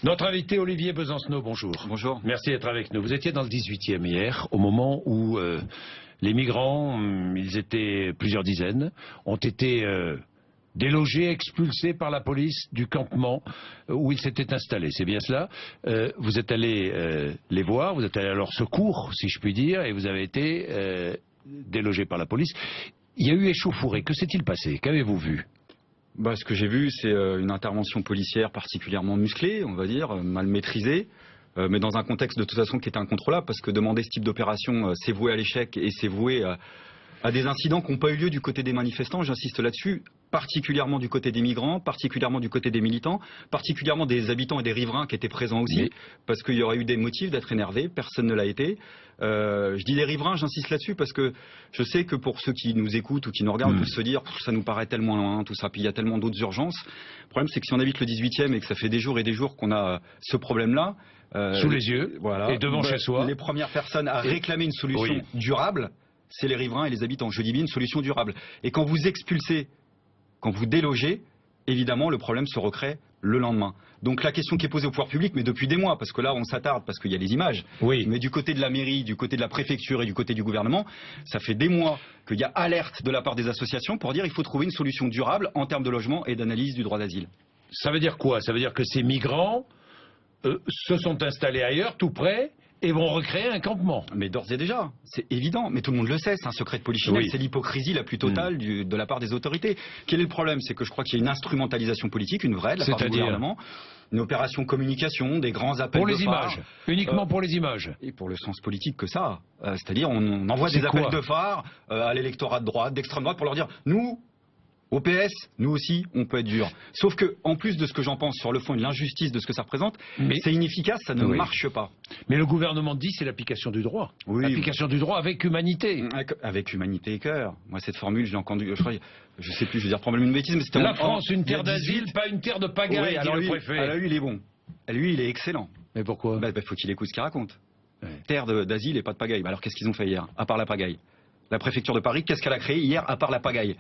Notre invité Olivier Besancenot, bonjour. Bonjour. Merci d'être avec nous. Vous étiez dans le 18e hier, au moment où les migrants, ils étaient plusieurs dizaines, ont été délogés, expulsés par la police du campement où ils s'étaient installés. C'est bien cela. Vous êtes allé les voir, vous êtes allé à leur secours, si je puis dire, et vous avez été délogés par la police. Il y a eu échauffourée. Que s'est-il passé? Qu'avez-vous vu? Ce que j'ai vu, c'est une intervention policière particulièrement musclée, on va dire, mal maîtrisée, mais dans un contexte de toute façon qui était incontrôlable, parce que demander ce type d'opération, c'est voué à l'échec et c'est voué à des incidents qui n'ont pas eu lieu du côté des manifestants, j'insiste là-dessus, particulièrement du côté des migrants, particulièrement du côté des militants, particulièrement des habitants et des riverains qui étaient présents aussi, parce qu'il y aurait eu des motifs d'être énervés, personne ne l'a été. Je dis les riverains, j'insiste là-dessus, parce que je sais que pour ceux qui nous écoutent ou qui nous regardent, peuvent se dire ça nous paraît tellement loin, tout ça, puis il y a tellement d'autres urgences. Le problème, c'est que si on habite le 18e et que ça fait des jours et des jours qu'on a ce problème-là, sous les yeux, voilà, et devant chez soi, les premières personnes à réclamer une solution durable, c'est les riverains et les habitants. Je dis bien une solution durable. Et quand vous expulsez, quand vous délogez, évidemment, le problème se recrée le lendemain. Donc la question qui est posée au pouvoir public, mais depuis des mois, parce que là on s'attarde, parce qu'il y a les images, mais du côté de la mairie, du côté de la préfecture et du côté du gouvernement, ça fait des mois qu'il y a alerte de la part des associations pour dire qu'il faut trouver une solution durable en termes de logement et d'analyse du droit d'asile. Ça veut dire quoi? Ça veut dire que ces migrants se sont installés ailleurs, tout près, et vont recréer un campement. Mais d'ores et déjà, c'est évident, mais tout le monde le sait, c'est un secret de polichinelle, c'est l'hypocrisie la plus totale de la part des autorités. Quel est le problème? C'est que je crois qu'il y a une instrumentalisation politique, une vraie, de la part du gouvernement, une opération communication, des grands appels pour de les images, uniquement pour les images. Et pour le sens politique que ça. C'est-à-dire, on envoie des appels de phare à l'électorat de droite, d'extrême droite, pour leur dire, nous, au PS, nous aussi, on peut être dur. Sauf que, en plus de ce que j'en pense sur le fond et de l'injustice de ce que ça représente, c'est inefficace, ça ne marche pas. Mais le gouvernement dit c'est l'application du droit. L'application du droit avec humanité. Avec humanité et cœur. Moi, cette formule, je l'ai entendue, je sais plus, je vais dire probablement une bêtise, mais c'était... La France, une terre d'asile, pas une terre de pagaille, dit le préfet. Alors lui, il est bon. Lui, il est excellent. Mais pourquoi? Faut qu'il écoute ce qu'il raconte. Terre d'asile et pas de pagaille. Alors qu'est-ce qu'ils ont fait hier, à part la pagaille? La préfecture de Paris, qu'est-ce qu'elle a créé hier, à part la pagaille?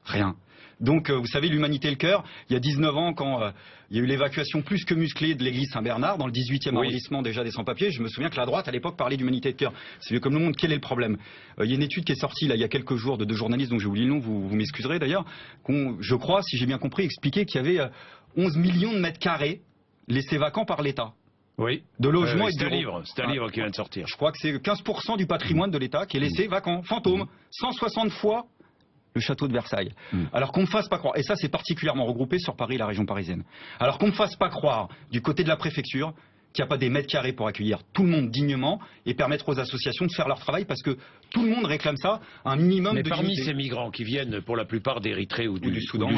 Rien. Donc, vous savez, l'humanité et le cœur, il y a 19 ans, quand il y a eu l'évacuation plus que musclée de l'église Saint-Bernard, dans le 18e arrondissement déjà des sans-papiers, je me souviens que la droite, à l'époque, parlait d'humanité et de cœur. C'est vieux comme le monde. Quel est le problème? Il y a une étude qui est sortie, là, il y a quelques jours, de deux journalistes, dont j'ai oublié le nom, vous m'excuserez d'ailleurs, je crois, si j'ai bien compris, expliqué qu'il y avait 11 millions de mètres carrés laissés vacants par l'État. De logements et de bureaux. C'est un livre qui vient de sortir. Je crois que c'est 15% du patrimoine de l'État qui est laissé vacant, fantôme, 160 fois le château de Versailles. Alors qu'on ne me fasse pas croire, et ça c'est particulièrement regroupé sur Paris et la région parisienne, alors qu'on ne me fasse pas croire du côté de la préfecture qu'il n'y a pas des mètres carrés pour accueillir tout le monde dignement et permettre aux associations de faire leur travail, parce que tout le monde réclame ça, un minimum de dignité. Mais parmi ces migrants qui viennent pour la plupart d'Érythrée ou du Soudan,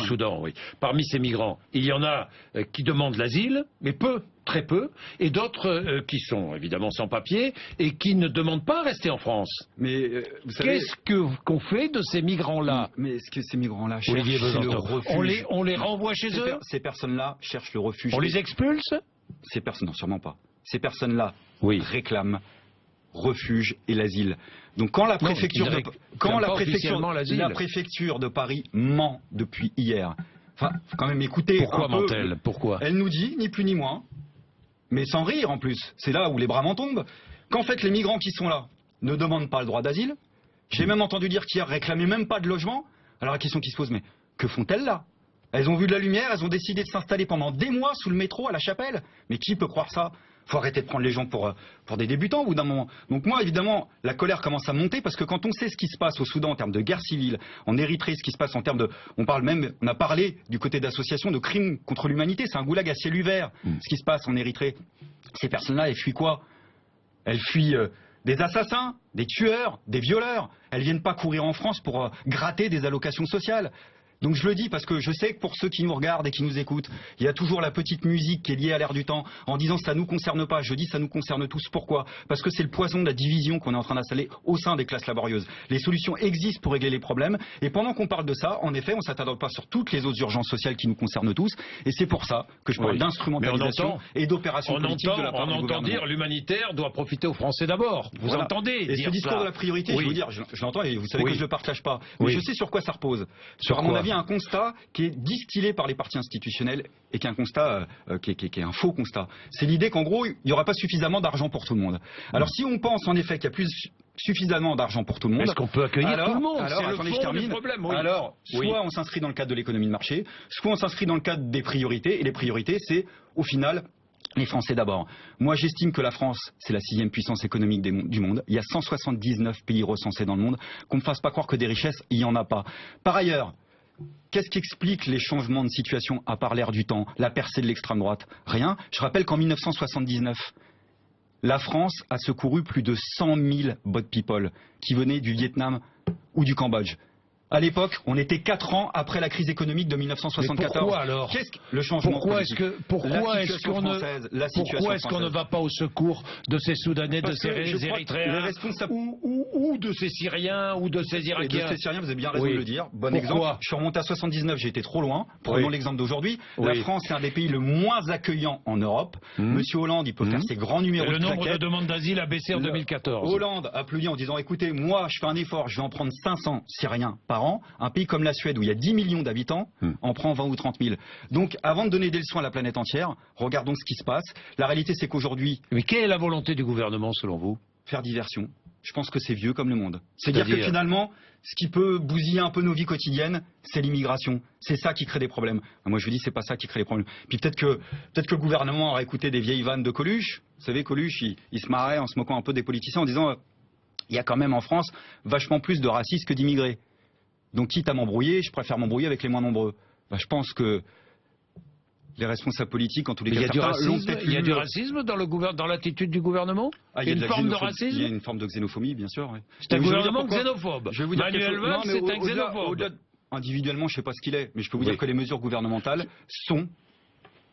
parmi ces migrants, il y en a qui demandent l'asile, mais peu, très peu, et d'autres qui sont évidemment sans papier et qui ne demandent pas à rester en France. Mais vous savez, qu'est-ce qu'on fait de ces migrants-là? Mais est-ce que ces migrants-là cherchent le refuge? On les renvoie chez eux? Ces personnes-là cherchent le refuge. On les expulse? Ces personnes, non, sûrement pas. Ces personnes-là réclament refuge et l'asile. Donc quand la préfecture, la préfecture de Paris ment depuis hier, faut quand même écouter. Pourquoi ment-elle? Pourquoi? Elle nous dit, ni plus ni moins, mais sans rire en plus. C'est là où les bras m'en tombent. Qu'en fait les migrants qui sont là ne demandent pas le droit d'asile. J'ai même entendu dire qu'hier réclamaient même pas de logement. Alors la question qui se pose, mais que font-elles là? Elles ont vu de la lumière, elles ont décidé de s'installer pendant des mois sous le métro à La Chapelle. Mais qui peut croire ça? Faut arrêter de prendre les gens pour des débutants au bout d'un moment. Donc moi, évidemment, la colère commence à monter, parce que quand on sait ce qui se passe au Soudan en termes de guerre civile, en Érythrée, ce qui se passe en termes de... On a parlé du côté d'associations de crimes contre l'humanité. C'est un goulag à ciel ouvert, ce qui se passe en Érythrée. Ces personnes-là, elles fuient quoi? Elles fuient des assassins, des tueurs, des violeurs. Elles viennent pas courir en France pour gratter des allocations sociales. Donc je le dis parce que je sais que pour ceux qui nous regardent et qui nous écoutent, il y a toujours la petite musique qui est liée à l'air du temps en disant ça nous concerne pas. Je dis ça nous concerne tous. Pourquoi? Parce que c'est le poison de la division qu'on est en train d'installer au sein des classes laborieuses. Les solutions existent pour régler les problèmes, et pendant qu'on parle de ça, en effet, on s'attarde pas sur toutes les autres urgences sociales qui nous concernent tous, et c'est pour ça que je parle d'instrumentalisation et d'opération politique de la part du gouvernement. On entend dire l'humanitaire doit profiter aux Français d'abord. Vous entendez? Et ce discours de la priorité, je veux dire, je l'entends et vous savez que je le partage pas. Mais je sais sur quoi ça repose. Sur, à mon avis, y a un constat qui est distillé par les partis institutionnels et qui est un constat qui est un faux constat. C'est l'idée qu'en gros, il n'y aura pas suffisamment d'argent pour tout le monde. Alors si on pense en effet qu'il y a suffisamment d'argent pour tout le monde. Est-ce qu'on peut accueillir tout le monde? Alors, attendez, je termine. Problème, oui. Alors, soit on s'inscrit dans le cadre de l'économie de marché, soit on s'inscrit dans le cadre des priorités. Et les priorités, c'est au final les Français d'abord. Moi, j'estime que la France, c'est la 6e puissance économique du monde. Il y a 179 pays recensés dans le monde. Qu'on ne me fasse pas croire que des richesses, il n'y en a pas. Par ailleurs, qu'est-ce qui explique les changements de situation à part l'air du temps, la percée de l'extrême droite? Rien. Je rappelle qu'en 1979, la France a secouru plus de 100 000 boat people qui venaient du Vietnam ou du Cambodge. À l'époque, on était 4 ans après la crise économique de 1974. Mais pourquoi alors? Le changement politique. Pourquoi est-ce qu'on ne va pas au secours de ces Soudanais, de ces Érythréens, ou de ces Syriens, ou de ces Irakiens? Et de ces Syriens, vous avez bien raison de le dire. Bon exemple. Je suis remonté à 79, j'ai été trop loin. Prenons l'exemple d'aujourd'hui. La France est un des pays le moins accueillants en Europe. Monsieur Hollande, il peut faire ses grands numéros de claquettes. Le nombre de demandes d'asile a baissé en 2014. Hollande applaudit en disant, écoutez, moi, je fais un effort, je vais en prendre 500 Syriens par an. Un pays comme la Suède, où il y a 10 millions d'habitants, en prend 20 ou 30 000. Donc, avant de donner des leçons à la planète entière, regardons ce qui se passe. La réalité, c'est qu'aujourd'hui... Mais quelle est la volonté du gouvernement, selon vous? Faire diversion. Je pense que c'est vieux comme le monde. C'est-à-dire que finalement, ce qui peut bousiller un peu nos vies quotidiennes, c'est l'immigration. C'est ça qui crée des problèmes. Moi, je vous dis, c'est pas ça qui crée des problèmes. Puis peut-être que le gouvernement aurait écouté des vieilles vannes de Coluche. Vous savez, Coluche, il se marrait en se moquant un peu des politiciens en disant il y a quand même en France vachement plus de racistes que d'immigrés. Donc, quitte à m'embrouiller, je préfère m'embrouiller avec les moins nombreux. Je pense que les responsables politiques, en tous les cas, il y a du racisme dans l'attitude du gouvernement. Il y a une forme de racisme. Il y a une forme de xénophobie, bien sûr. Oui. C'est un gouvernement xénophobe. Manuel Valls, c'est un xénophobe. Individuellement, je ne sais pas ce qu'il est, mais je peux vous dire que les mesures gouvernementales sont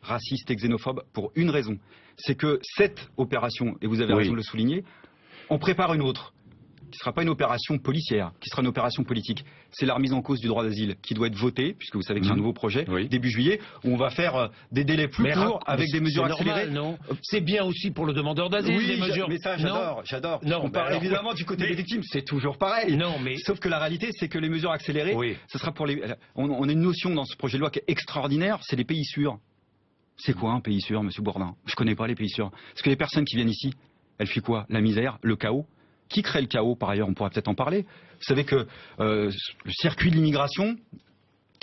racistes et xénophobes pour une raison. C'est que cette opération, et vous avez raison de le souligner, on prépare une autre, qui ne sera pas une opération policière, qui sera une opération politique. C'est la remise en cause du droit d'asile qui doit être votée, puisque vous savez qu'il y a un nouveau projet, début juillet, où on va faire des délais plus courts avec des mesures accélérées. Non, c'est bien aussi pour le demandeur d'asile, les mesures. Mais ça, j'adore. On parle évidemment du côté des victimes, c'est toujours pareil. Sauf que la réalité, c'est que les mesures accélérées, ce sera pour les... On a une notion dans ce projet de loi qui est extraordinaire, c'est les pays sûrs. C'est quoi un pays sûr, monsieur Bourdin? Je ne connais pas les pays sûrs. Parce que les personnes qui viennent ici, elles fuient quoi? La misère, le chaos. Qui crée le chaos, par ailleurs? On pourra peut-être en parler. Vous savez que le circuit de l'immigration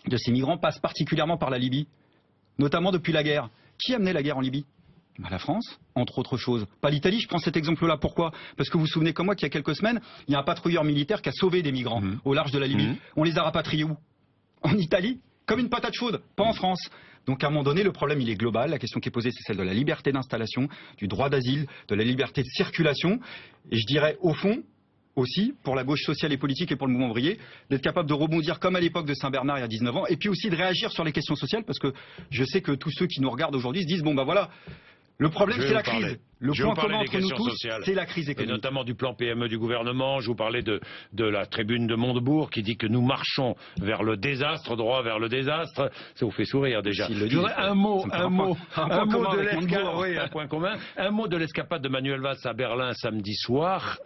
de ces migrants passe particulièrement par la Libye, notamment depuis la guerre. Qui a mené la guerre en Libye? La France, entre autres choses. Pas l'Italie, je prends cet exemple-là. Pourquoi? Parce que vous vous souvenez comme moi qu'il y a quelques semaines, il y a un patrouilleur militaire qui a sauvé des migrants au large de la Libye. On les a rapatriés où? En Italie? Comme une patate chaude, pas en France. Donc à un moment donné, le problème il est global. La question qui est posée, c'est celle de la liberté d'installation, du droit d'asile, de la liberté de circulation. Et je dirais au fond aussi, pour la gauche sociale et politique et pour le mouvement ouvrier, d'être capable de rebondir comme à l'époque de Saint-Bernard il y a 19 ans, et puis aussi de réagir sur les questions sociales, parce que je sais que tous ceux qui nous regardent aujourd'hui se disent, bon ben voilà, le problème c'est la crise. Le point commun entre nous tous, c'est la crise économique. Et notamment du plan PME du gouvernement. Je vous parlais de la tribune de Montebourg qui dit que nous marchons vers le désastre, droit vers le désastre. Ça vous fait sourire déjà. Un mot de l'escapade de Manuel Valls à Berlin samedi soir.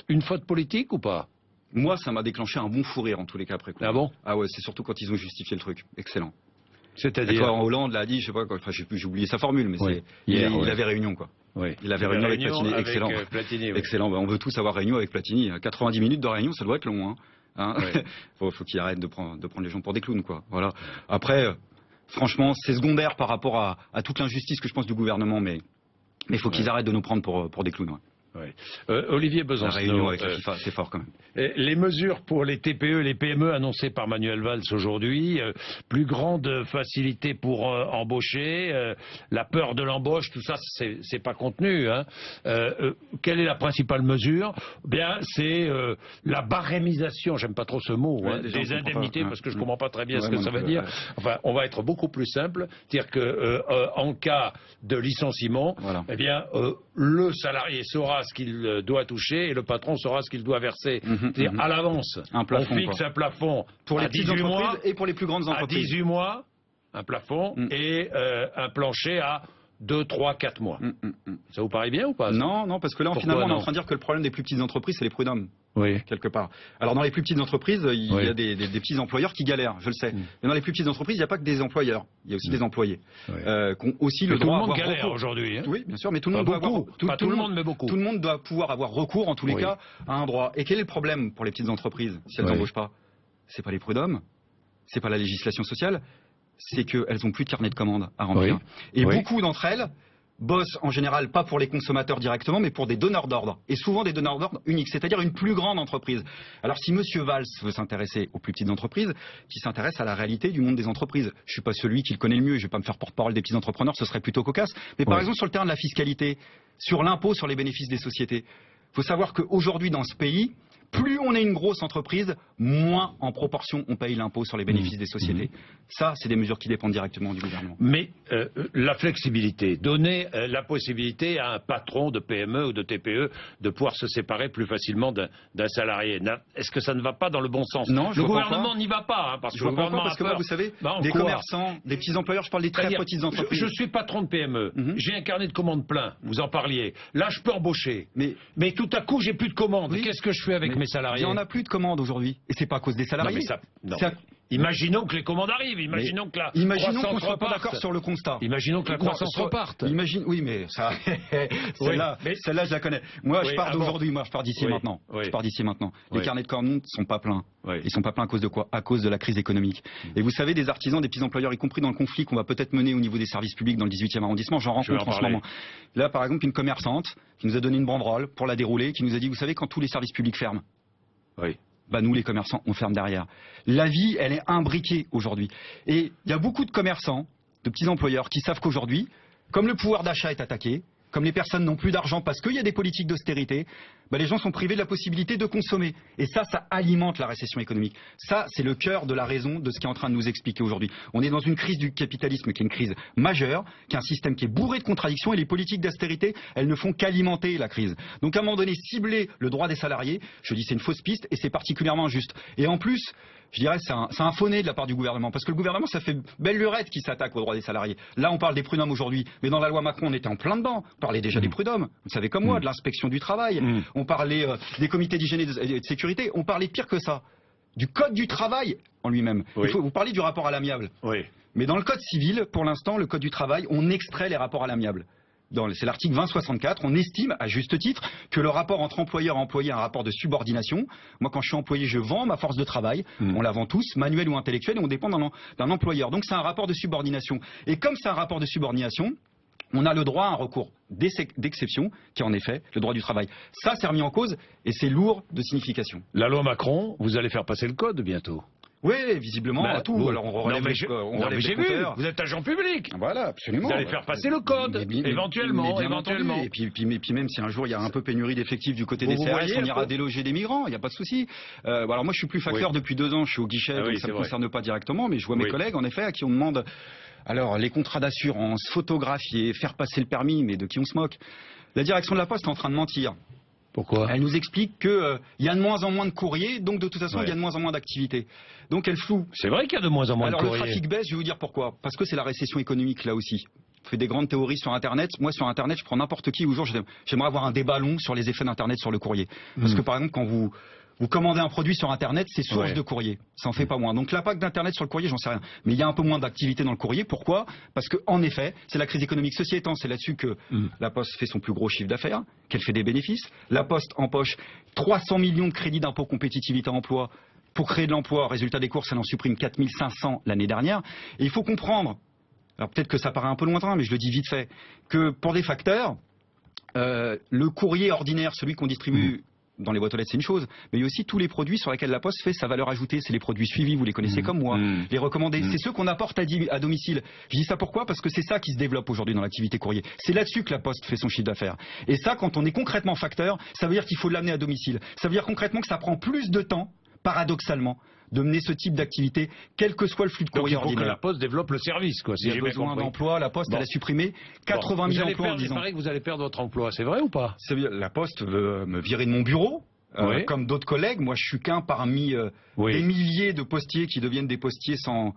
Une faute politique ou pas? Moi, ça m'a déclenché un bon fou rire en tous les cas après coup. Ah bon? Ah ouais, c'est surtout quand ils ont justifié le truc. Excellent. C'est-à-dire Hollande l'a dit, je sais pas, j'ai oublié sa formule, mais il avait réunion quoi. Il avait réunion avec Platini, excellent. Excellent. On veut tous avoir réunion avec Platini. 90 minutes de réunion, ça doit être long. Faut qu'il arrête de prendre les gens pour des clowns quoi. Voilà. Après, franchement, c'est secondaire par rapport à toute l'injustice que je pense du gouvernement, mais il faut qu'ils arrêtent de nous prendre pour des clowns. Olivier Besancenot, la réunion avec la FIFA, c'est fort quand même. Les mesures pour les TPE, les PME annoncées par Manuel Valls aujourd'hui, plus grande facilité pour embaucher, la peur de l'embauche, tout ça, c'est pas contenu. Quelle est la principale mesure? Bien, c'est la barémisation, j'aime pas trop ce mot, des indemnités, parce que je comprends pas très bien ce que ça veut dire. Enfin, on va être beaucoup plus simple, c'est-à-dire que en cas de licenciement, eh bien, le salarié saura ce qu'il doit toucher et le patron saura ce qu'il doit verser. C'est-à-dire à l'avance. On fixe un plafond pour les petites entreprises et pour les plus grandes entreprises. À 18 mois, un plafond et un plancher à 2, 3, 4 mois. Ça vous paraît bien ou pas? Non, non, parce que là, Pourquoi finalement, on est en non train de dire que le problème des plus petites entreprises, c'est les prud'hommes. Oui. Quelque part. Alors dans les plus petites entreprises, il Oui. y a des petits employeurs qui galèrent, je le sais. Mais dans les plus petites entreprises, il n'y a pas que des employeurs, il y a aussi des employés Oui. qui ont aussi Mais le tout le droit à monde avoir galère recours. aujourd'hui. Hein. Oui, bien sûr, mais tout le Pas monde doit beaucoup, avoir pas tout le monde, mais beaucoup. Tout le monde doit pouvoir avoir recours, en tous les Oui. cas, à un droit. Et quel est le problème pour les petites entreprises si elles Oui. n'embauchent pas? C'est pas les prud'hommes, c'est pas la législation sociale, c'est qu'elles n'ont plus de carnet de commandes à remplir. Oui. Et Oui. beaucoup d'entre elles bossent en général pas pour les consommateurs directement, mais pour des donneurs d'ordre. Et souvent des donneurs d'ordre uniques, c'est-à-dire une plus grande entreprise. Alors si Monsieur Valls veut s'intéresser aux plus petites entreprises, qu'il s'intéresse à la réalité du monde des entreprises. Je suis pas celui qui le connaît le mieux, je vais pas me faire porte-parole des petits entrepreneurs, ce serait plutôt cocasse. Mais par Oui. exemple sur le terrain de la fiscalité, sur l'impôt sur les bénéfices des sociétés, il faut savoir qu'aujourd'hui dans ce pays, plus on est une grosse entreprise, moins en proportion on paye l'impôt sur les bénéfices des sociétés. Ça, c'est des mesures qui dépendent directement du gouvernement. Mais la flexibilité, donner la possibilité à un patron de PME ou de TPE de pouvoir se séparer plus facilement d'un salarié. Est-ce que ça ne va pas dans le bon sens? Non, je le vois gouvernement pas. n'y va pas, hein, parce que Je le vois pas gouvernement parce que a là, peur. vous savez, Bah, en des quoi commerçants, des petits employeurs, je parle des très C'est-à-dire, petites entreprises. je suis patron de PME, j'ai un carnet de commandes plein, vous en parliez. Là, je peux embaucher. Mais tout à coup, j'ai plus de commandes. Oui. Qu'est-ce que je fais avec mes salariés? Il n'y en a plus de commandes aujourd'hui. Et c'est pas à cause des Non, salariés. mais ça, non. Ça- Imaginons que les commandes arrivent, imaginons que la Imaginons qu'on croissance ne soit pas reparte. d'accord sur le constat. Imaginons que la Non, croissance reparte. Oui, mais ça, celle-là, mais- celle-là, je la connais. Moi, je Oui, pars ah bon. d'aujourd'hui. Moi, je pars d'ici Oui, maintenant. oui. Je pars d'ici maintenant. Les Oui. carnets de commandes ne sont pas pleins. Oui. Ils sont pas pleins à cause de quoi? À cause de la crise économique. Et vous savez, des artisans, des petits employeurs, y compris dans le conflit qu'on va peut-être mener au niveau des services publics dans le 18e arrondissement, j'en Je vais rencontre en en ce parler. moment. Là, par exemple, une commerçante qui nous a donné une banderole pour la dérouler, qui nous a dit, vous savez, quand tous les services publics ferment, Oui. bah nous les commerçants on ferme derrière. La vie elle est imbriquée aujourd'hui. Et il y a beaucoup de commerçants, de petits employeurs qui savent qu'aujourd'hui, comme le pouvoir d'achat est attaqué, comme les personnes n'ont plus d'argent parce qu'il y a des politiques d'austérité, bah les gens sont privés de la possibilité de consommer. Et ça alimente la récession économique. Ça, c'est le cœur de la raison de ce qui est en train de nous expliquer aujourd'hui. On est dans une crise du capitalisme qui est une crise majeure, qui est un système qui est bourré de contradictions et les politiques d'austérité, elles ne font qu'alimenter la crise. Donc à un moment donné, cibler le droit des salariés, je dis c'est une fausse piste et c'est particulièrement injuste. Et en plus, je dirais c'est un faux nez de la part du gouvernement, parce que le gouvernement, ça fait belle lurette qui s'attaque aux droits des salariés. Là, on parle des prud'hommes aujourd'hui, mais dans la loi Macron, on était en plein dedans. On parlait déjà des prud'hommes, vous savez comme moi, de l'inspection du travail, on parlait des comités d'hygiène et de sécurité, on parlait pire que ça, du code du travail en lui-même. Oui. Vous parlez du rapport à l'amiable. Oui. Mais dans le code civil, pour l'instant, le code du travail, on extrait les rapports à l'amiable. C'est l'article 2064, on estime, à juste titre, que le rapport entre employeur et employé est un rapport de subordination. Moi, quand je suis employé, je vends ma force de travail. On la vend tous, manuelle ou intellectuelle, et on dépend d'un employeur. Donc c'est un rapport de subordination. Et comme c'est un rapport de subordination, on a le droit à un recours d'exception, qui est en effet le droit du travail. Ça, c'est remis en cause, et c'est lourd de signification. La loi Macron, vous allez faire passer le code bientôt. Oui, visiblement, à tout. Vous- Alors on relève non, mais les, on non, relève mais les j'ai vu, compteurs. vous êtes agent public. Voilà, absolument. Vous allez faire passer le code, éventuellement, bien éventuellement. entendu. Et puis même si un jour il y a un peu pénurie d'effectifs du côté Vous des CRS, voyez on un ira peu déloger des migrants, il n'y a pas de souci. Alors moi je suis plus facteur depuis 2 ans, je suis au guichet, Ah donc oui, ça c'est ne me vrai. concerne pas directement, mais je vois mes Oui. collègues en effet à qui on demande alors les contrats d'assurance, photographier, faire passer le permis, mais de qui on se moque. La direction de la Poste est en train de mentir. Pourquoi? Elle nous explique qu'il y a de moins en moins de courriers, donc de toute façon il y a de moins en moins d'activités. Donc elle floue. C'est vrai qu'il y a de moins en moins Alors de le courriers. trafic baisse, je vais vous dire pourquoi. Parce que c'est la récession économique là aussi. On fait des grandes théories sur Internet. Moi sur Internet, je prends n'importe qui. Aujourd'hui, j'aimerais avoir un débat long sur les effets d'Internet sur le courrier. Parce que par exemple, quand vous commandez un produit sur Internet, c'est source Ouais. de courrier. Ça en fait pas moins. Donc l'impact d'Internet sur le courrier, j'en sais rien. Mais il y a un peu moins d'activité dans le courrier. Pourquoi? Parce que en effet, c'est la crise économique. Ceci étant, c'est là-dessus que la Poste fait son plus gros chiffre d'affaires, qu'elle fait des bénéfices. La Poste empoche 300 millions de crédits d'impôt compétitivité emploi pour créer de l'emploi. Résultat des courses, elle en supprime 4500 l'année dernière. Et il faut comprendre, alors peut-être que ça paraît un peu lointain, mais je le dis vite fait, que pour des facteurs, le courrier ordinaire, celui qu'on distribue dans les boîtes aux lettres, c'est une chose, mais il y a aussi tous les produits sur lesquels la Poste fait sa valeur ajoutée. C'est les produits suivis, vous les connaissez comme moi, les recommandés. C'est ceux qu'on apporte à domicile. Je dis ça pourquoi? Parce que c'est ça qui se développe aujourd'hui dans l'activité courrier. C'est là-dessus que la Poste fait son chiffre d'affaires. Et ça, quand on est concrètement facteur, ça veut dire qu'il faut l'amener à domicile. Ça veut dire concrètement que ça prend plus de temps, paradoxalement, de mener ce type d'activité, quel que soit le flux de Donc courrier il faut que ordinaire. la Poste développe le service, quoi. Si Il y a j'ai bien besoin compris. d'emplois, la Poste, Bon. elle a supprimé 80 Vous 000 allez emplois en perdre, 10 il ans. paraît que vous allez perdre votre emploi, c'est vrai ou pas? La Poste veut me virer de mon bureau. Oui. Comme d'autres collègues, moi je suis qu'un parmi Oui. des milliers de postiers qui deviennent des postiers sans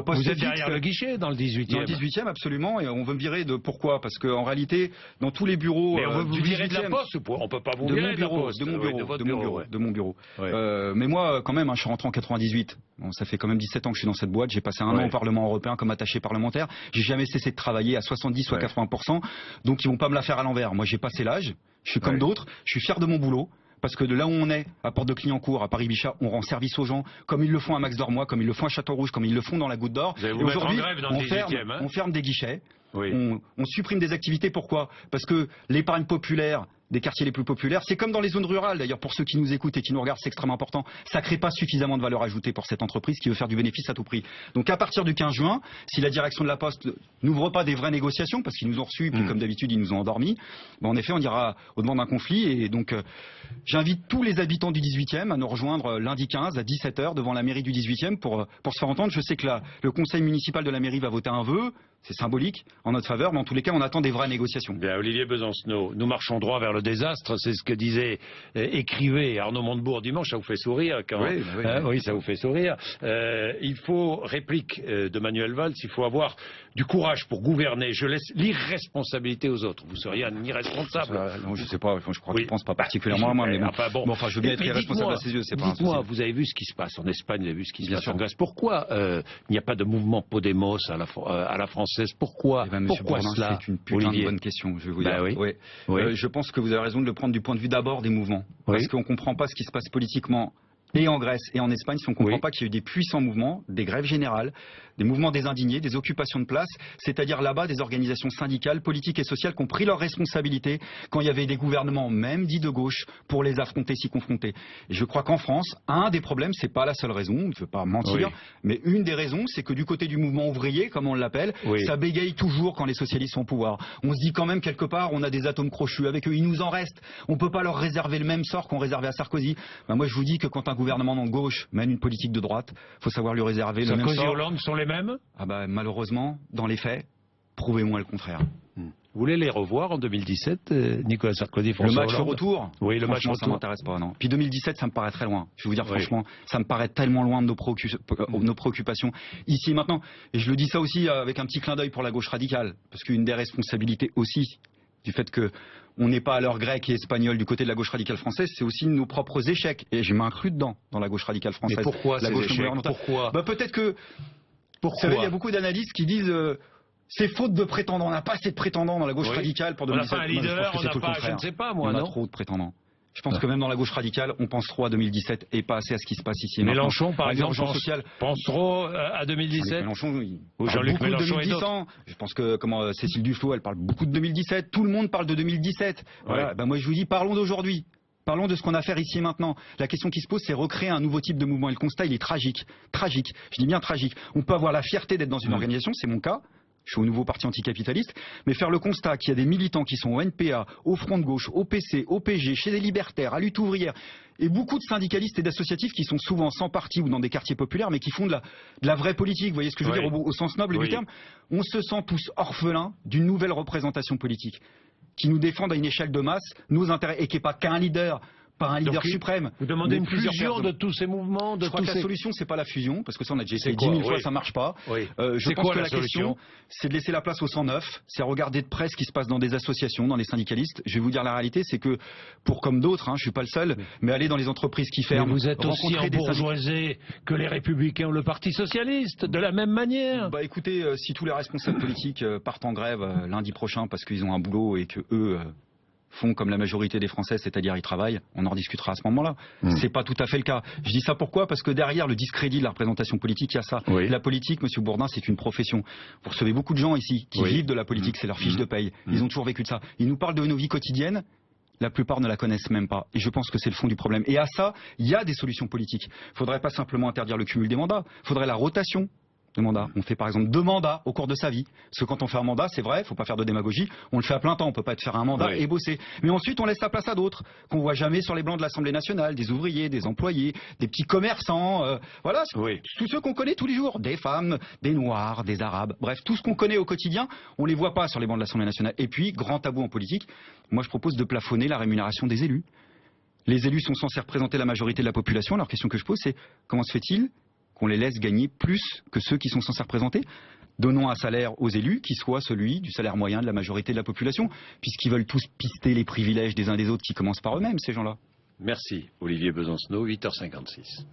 poste vous êtes fixe. derrière le guichet dans le 18e. Dans le 18e, absolument, et on veut me virer de pourquoi? Parce qu'en réalité, dans tous les bureaux Mais on veut vous du virer 18e, de la poste, on peut pas vous de virer mon de la bureau, poste. de mon Oui, bureau, de votre de mon bureau, bureau, ouais. de mon bureau. Ouais. Mais moi, quand même, je suis rentré en 98. Bon, ça fait quand même 17 ans que je suis dans cette boîte. J'ai passé un an au Parlement européen comme attaché parlementaire. J'ai jamais cessé de travailler à 70 ou à 80%. Donc ils vont pas me la faire à l'envers. Moi, j'ai passé l'âge. Je suis comme d'autres. Je suis fier de mon boulot. Parce que de là où on est, à Porte de Clignancourt, à Paris-Bichat, on rend service aux gens, comme ils le font à Max d'Ormois, comme ils le font à Château-Rouge, comme ils le font dans la Goutte d'Or. Vous allez vous Et mettre en aujourd'hui, grève dans le 18e, hein. on ferme des guichets, Oui. on supprime des activités. Pourquoi? Parce que l'épargne populaire des quartiers les plus populaires, c'est comme dans les zones rurales d'ailleurs, pour ceux qui nous écoutent et qui nous regardent, c'est extrêmement important, ça crée pas suffisamment de valeur ajoutée pour cette entreprise qui veut faire du bénéfice à tout prix. Donc à partir du 15 juin, si la direction de la Poste n'ouvre pas des vraies négociations, parce qu'ils nous ont reçus, puis comme d'habitude ils nous ont endormis, ben en effet on ira au-devant d'un conflit. Et donc j'invite tous les habitants du 18e à nous rejoindre lundi 15 à 17h devant la mairie du 18e pour se faire entendre. Je sais que le conseil municipal de la mairie va voter un vœu, c'est symbolique, en notre faveur, mais en tous les cas on attend des vraies négociations. Bien, Olivier Besancenot, nous marchons droit vers le désastre, c'est ce que disait, écrivait Arnaud Montebourg dimanche, ça vous fait sourire quand oui, ça vous fait sourire. Il faut, réplique de Manuel Valls, il faut avoir du courage pour gouverner. Je laisse l'irresponsabilité aux autres. Vous seriez un irresponsable. Non, je sais pas, je crois qu'il pense pas particulièrement à moi, mais bon, je veux bien être irresponsable à ses yeux, c'est pas un souci. Dites-moi, vous avez vu ce qui se passe en Espagne, vous avez vu ce qui se passe en Grèce. Pourquoi il n'y a pas de mouvement Podemos à la française? Pourquoi, pourquoi cela? C'est une putain de bonne question, je vais vous dire. Je pense que vous avez raison de le prendre du point de vue d'abord des mouvements. Parce qu'on ne comprend pas ce qui se passe politiquement et en Grèce et en Espagne si on ne comprend pas qu'il y a eu des puissants mouvements, des grèves générales, des mouvements des indignés, des occupations de place, c'est-à-dire là-bas des organisations syndicales, politiques et sociales qui ont pris leurs responsabilités quand il y avait des gouvernements, même dits de gauche, pour les affronter, s'y confronter. Et je crois qu'en France, un des problèmes, c'est pas la seule raison, je ne veux pas mentir, mais une des raisons, c'est que du côté du mouvement ouvrier, comme on l'appelle, ça bégaye toujours quand les socialistes sont au pouvoir. On se dit quand même quelque part, on a des atomes crochus avec eux, il nous en reste. On ne peut pas leur réserver le même sort qu'on réservait à Sarkozy. Ben moi je vous dis que quand un gouvernement de gauche mène une politique de droite, il faut savoir lui réserver le même sort. Sarkozy et Hollande sont les mêmes? Ah bah, malheureusement, dans les faits, prouvez-moi le contraire. Vous voulez les revoir en 2017, Nicolas Sarkozy, François Hollande? Le match retour? Oui, le match retour. Ça m'intéresse pas, non. Puis 2017, ça me paraît très loin. Je vais vous dire franchement, ça me paraît tellement loin de nos préoccupations ici et maintenant. Et je le dis ça aussi avec un petit clin d'œil pour la gauche radicale, parce qu'une des responsabilités aussi du fait que on n'est pas à l'heure grecque et espagnole du côté de la gauche radicale française, c'est aussi nos propres échecs. Et je m'inclus dedans, dans la gauche radicale française. Mais pourquoi la ces gauche échecs? Pourquoi? Bah, peut-être que... Vous savez, il y a beaucoup d'analystes qui disent c'est faute de prétendants. On n'a pas assez de prétendants dans la gauche radicale pour 2017. On n'a pas un leader, on n'a pas, je ne sais pas moi, on a trop de prétendants. Je pense que même dans la gauche radicale, on pense trop à 2017 et pas assez à ce qui se passe ici. Mélenchon, par exemple, pense trop à 2017. Mélenchon, Jean-Luc Mélenchon et d'autres. Je pense que Cécile Duflot, elle parle beaucoup de 2017. Tout le monde parle de 2017. Voilà. Ben moi, je vous dis, parlons d'aujourd'hui. Parlons de ce qu'on a à faire ici et maintenant. La question qui se pose, c'est recréer un nouveau type de mouvement. Et le constat, il est tragique. Tragique. Je dis bien tragique. On peut avoir la fierté d'être dans une organisation, c'est mon cas. Je suis au nouveau parti anticapitaliste, mais faire le constat qu'il y a des militants qui sont au NPA, au Front de Gauche, au PC, au PG, chez les libertaires, à Lutte ouvrière, et beaucoup de syndicalistes et d'associatifs qui sont souvent sans parti ou dans des quartiers populaires, mais qui font de la vraie politique, vous voyez ce que je veux dire au sens noble du terme. On se sent tous orphelins d'une nouvelle représentation politique, qui nous défende à une échelle de masse nos intérêts, et qui n'est pas qu'un leader. Par un leader suprême. Vous demandez une fusion de tous ces mouvements, Je crois que la solution, c'est pas la fusion, parce que ça, on a déjà essayé 10 000 fois, ça marche pas. Je pense que la question, c'est de laisser la place au 109, c'est regarder de près ce qui se passe dans des associations, dans les syndicalistes. Je vais vous dire la réalité, c'est que, comme d'autres, je suis pas le seul, mais aller dans les entreprises qui ferment, mais vous êtes aussi embourgeoisé que les Républicains ou le Parti Socialiste, de la même manière. Bah écoutez, si tous les responsables politiques partent en grève lundi prochain parce qu'ils ont un boulot et que eux font comme la majorité des Français, c'est-à-dire ils travaillent, on en rediscutera à ce moment-là. C'est pas tout à fait le cas. Je dis ça pourquoi? Parce que derrière le discrédit de la représentation politique, il y a ça. La politique, Monsieur Bourdin, c'est une profession. Vous recevez beaucoup de gens ici qui vivent de la politique, c'est leur fiche de paye. Ils ont toujours vécu de ça. Ils nous parlent de nos vies quotidiennes. La plupart ne la connaissent même pas. Et je pense que c'est le fond du problème. Et à ça, il y a des solutions politiques. Il ne faudrait pas simplement interdire le cumul des mandats. Il faudrait la rotation de mandats. On fait par exemple 2 mandats au cours de sa vie. Parce que quand on fait un mandat, c'est vrai, il ne faut pas faire de démagogie, on le fait à plein temps, on ne peut pas être faire un mandat et bosser. Mais ensuite, on laisse la place à d'autres, qu'on ne voit jamais sur les blancs de l'Assemblée nationale, des ouvriers, des employés, des petits commerçants, voilà, tous ceux qu'on connaît tous les jours, des femmes, des noirs, des arabes, bref, tout ce qu'on connaît au quotidien, on ne les voit pas sur les bancs de l'Assemblée nationale. Et puis, grand tabou en politique, moi je propose de plafonner la rémunération des élus. Les élus sont censés représenter la majorité de la population. Alors, la question que je pose, c'est comment se fait-il qu'on les laisse gagner plus que ceux qui sont censés représenter? Donnons un salaire aux élus qui soit celui du salaire moyen de la majorité de la population, puisqu'ils veulent tous pister les privilèges des uns des autres qui commencent par eux-mêmes, ces gens-là. Merci, Olivier Besancenot, 8h56.